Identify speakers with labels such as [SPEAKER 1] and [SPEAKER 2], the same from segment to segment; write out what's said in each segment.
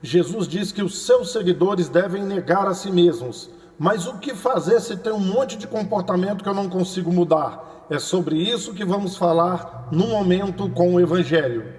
[SPEAKER 1] Jesus diz que os seus seguidores devem negar a si mesmos. Mas o que fazer se tem um monte de comportamento que eu não consigo mudar? É sobre isso que vamos falar no momento com o Evangelho.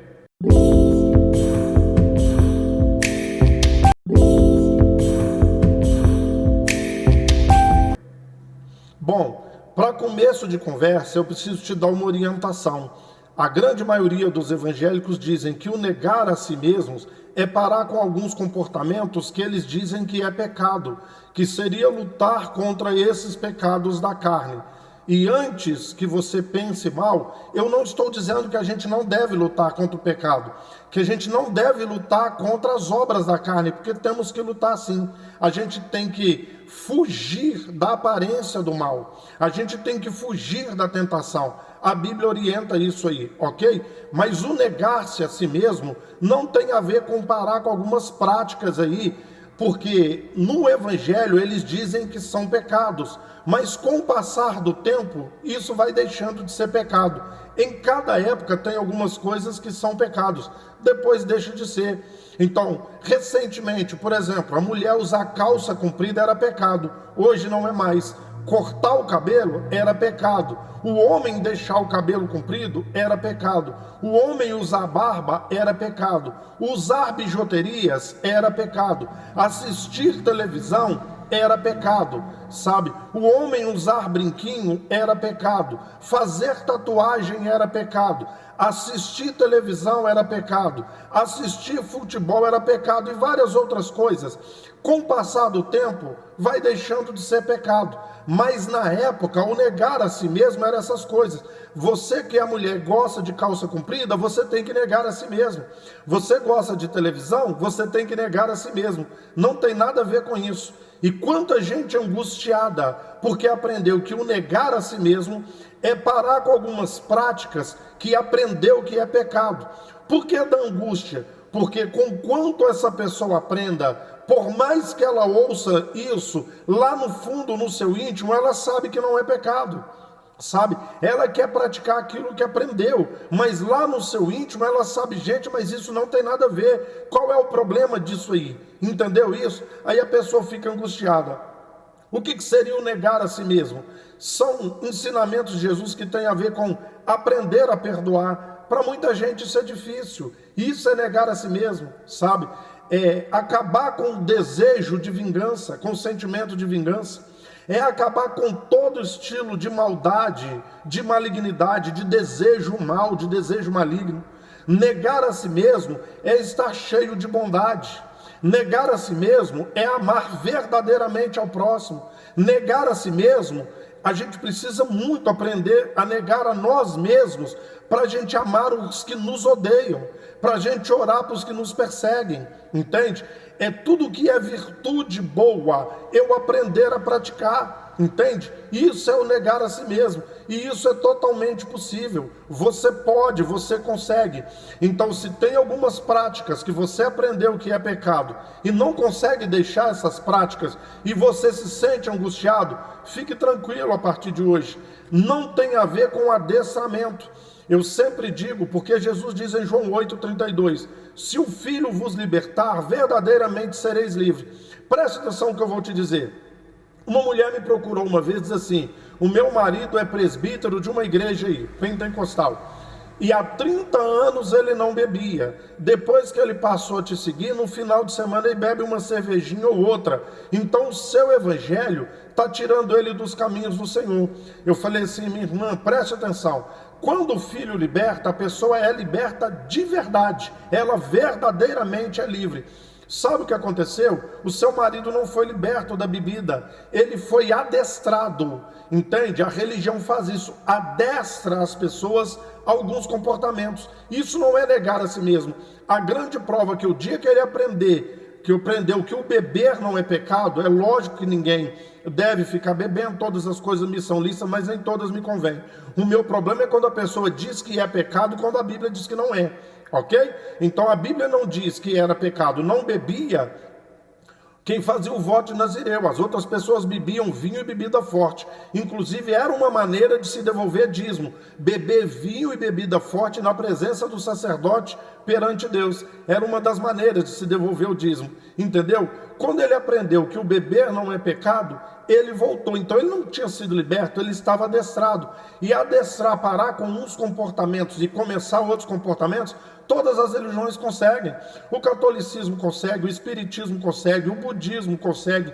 [SPEAKER 1] Bom, para começo de conversa, eu preciso te dar uma orientação. A grande maioria dos evangélicos dizem que o negar a si mesmos é parar com alguns comportamentos que eles dizem que é pecado, que seria lutar contra esses pecados da carne. E antes que você pense mal, eu não estou dizendo que a gente não deve lutar contra o pecado, que a gente não deve lutar contra as obras da carne, porque temos que lutar sim. A gente tem que fugir da aparência do mal, a gente tem que fugir da tentação. A Bíblia orienta isso aí, ok? Mas o negar-se a si mesmo não tem a ver com parar com algumas práticas aí, porque no Evangelho eles dizem que são pecados, mas com o passar do tempo, isso vai deixando de ser pecado. Em cada época tem algumas coisas que são pecados, depois deixa de ser. Então, recentemente, por exemplo, a mulher usar calça comprida era pecado, hoje não é mais. Cortar o cabelo era pecado. O homem deixar o cabelo comprido era pecado. O homem usar barba era pecado. Usar bijuterias era pecado. Assistir televisão era pecado, sabe? O homem usar brinquinho era pecado. Fazer tatuagem era pecado. Assistir televisão era pecado. Assistir futebol era pecado. E várias outras coisas. Com o passar do tempo, vai deixando de ser pecado. Mas na época, o negar a si mesmo era essas coisas. Você que é mulher gosta de calça comprida, você tem que negar a si mesmo. Você gosta de televisão, você tem que negar a si mesmo. Não tem nada a ver com isso. E quanta gente angustiada, porque aprendeu que o negar a si mesmo é parar com algumas práticas que aprendeu que é pecado. Por que da angústia? Porque conquanto essa pessoa aprenda, por mais que ela ouça isso, lá no fundo, no seu íntimo, ela sabe que não é pecado, sabe? Ela quer praticar aquilo que aprendeu, mas lá no seu íntimo ela sabe, gente, mas isso não tem nada a ver. Qual é o problema disso aí? Entendeu isso? Aí a pessoa fica angustiada. O que seria o negar a si mesmo? São ensinamentos de Jesus que têm a ver com aprender a perdoar. Para muita gente isso é difícil. Isso é negar a si mesmo, sabe? É acabar com o desejo de vingança, com o sentimento de vingança. É acabar com todo estilo de maldade, de malignidade, de desejo mal, de desejo maligno. Negar a si mesmo é estar cheio de bondade. Negar a si mesmo é amar verdadeiramente ao próximo. Negar a si mesmo, a gente precisa muito aprender a negar a nós mesmos para a gente amar os que nos odeiam, para a gente orar para os que nos perseguem, entende? É tudo que é virtude boa, eu aprender a praticar, entende? Isso é o negar a si mesmo, e isso é totalmente possível. Você pode, você consegue. Então, se tem algumas práticas que você aprendeu que é pecado e não consegue deixar essas práticas e você se sente angustiado, fique tranquilo a partir de hoje. Não tem a ver com adestramento. Eu sempre digo, porque Jesus diz em João 8,32, se o Filho vos libertar, verdadeiramente sereis livres. Preste atenção no que eu vou te dizer. Uma mulher me procurou uma vez e diz assim, o meu marido é presbítero de uma igreja aí, pentecostal, e há 30 anos ele não bebia. Depois que ele passou a te seguir, no final de semana ele bebe uma cervejinha ou outra. Então o seu evangelho está tirando ele dos caminhos do Senhor. Eu falei assim, minha irmã, preste atenção. Quando o Filho liberta, a pessoa é liberta de verdade. Ela verdadeiramente é livre. Sabe o que aconteceu? O seu marido não foi liberto da bebida, ele foi adestrado, entende? A religião faz isso, adestra as pessoas a alguns comportamentos. Isso não é negar a si mesmo. A grande prova que o dia que ele aprendeu que o beber não é pecado, é lógico que ninguém deve ficar bebendo, todas as coisas me são lícitas, mas nem todas me convêm. O meu problema é quando a pessoa diz que é pecado, quando a Bíblia diz que não é. Ok? Então a Bíblia não diz que era pecado, não bebia, Quem fazia o voto de Nazireu, as outras pessoas bebiam vinho e bebida forte. Inclusive era uma maneira de se devolver dízimo, beber vinho e bebida forte na presença do sacerdote perante Deus. Era uma das maneiras de se devolver o dízimo, entendeu? Quando ele aprendeu que o beber não é pecado, ele voltou. Então ele não tinha sido liberto, ele estava adestrado. E adestrar, parar com uns comportamentos e começar outros comportamentos, todas as religiões conseguem. O catolicismo consegue, o espiritismo consegue, o budismo consegue,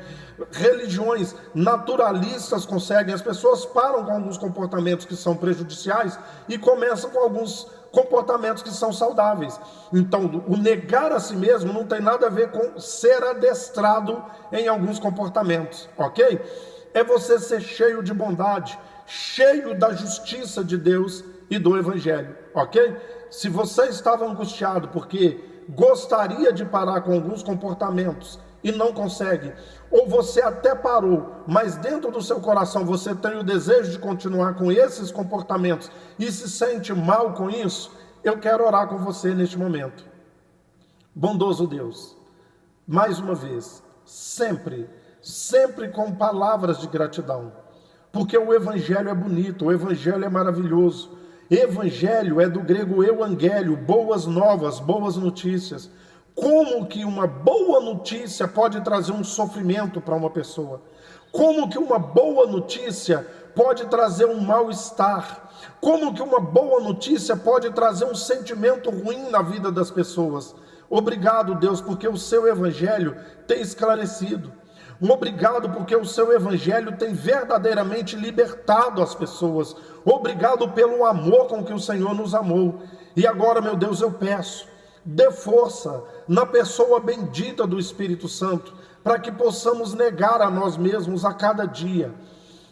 [SPEAKER 1] religiões naturalistas conseguem. As pessoas param com alguns comportamentos que são prejudiciais e começam com alguns comportamentos que são saudáveis. Então, o negar a si mesmo não tem nada a ver com ser adestrado em alguns comportamentos, ok? É você ser cheio de bondade, cheio da justiça de Deus e do Evangelho, ok? Se você estava angustiado porque gostaria de parar com alguns comportamentos e não consegue, ou você até parou, mas dentro do seu coração você tem o desejo de continuar com esses comportamentos e se sente mal com isso, eu quero orar com você neste momento. Bondoso Deus, mais uma vez, sempre com palavras de gratidão, porque o Evangelho é bonito, o Evangelho é maravilhoso. Evangelho é do grego euangélio, boas novas, boas notícias. Como que uma boa notícia pode trazer um sofrimento para uma pessoa? Como que uma boa notícia pode trazer um mal-estar? Como que uma boa notícia pode trazer um sentimento ruim na vida das pessoas? Obrigado, Deus, porque o seu Evangelho tem esclarecido. Obrigado porque o seu Evangelho tem verdadeiramente libertado as pessoas. Obrigado pelo amor com que o Senhor nos amou. E agora, meu Deus, eu peço, dê força na pessoa bendita do Espírito Santo, para que possamos negar a nós mesmos a cada dia.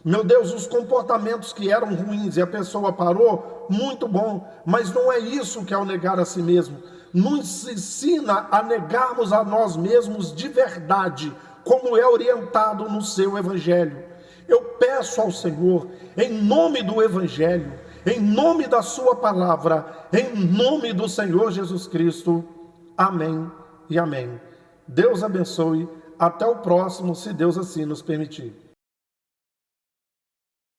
[SPEAKER 1] Meu Deus, os comportamentos que eram ruins e a pessoa parou, muito bom, mas não é isso que é o negar a si mesmo. Nos ensina a negarmos a nós mesmos de verdade, como é orientado no seu Evangelho. Eu peço ao Senhor, em nome do Evangelho, em nome da sua palavra, em nome do Senhor Jesus Cristo, amém e amém. Deus abençoe, até o próximo, se Deus assim nos permitir.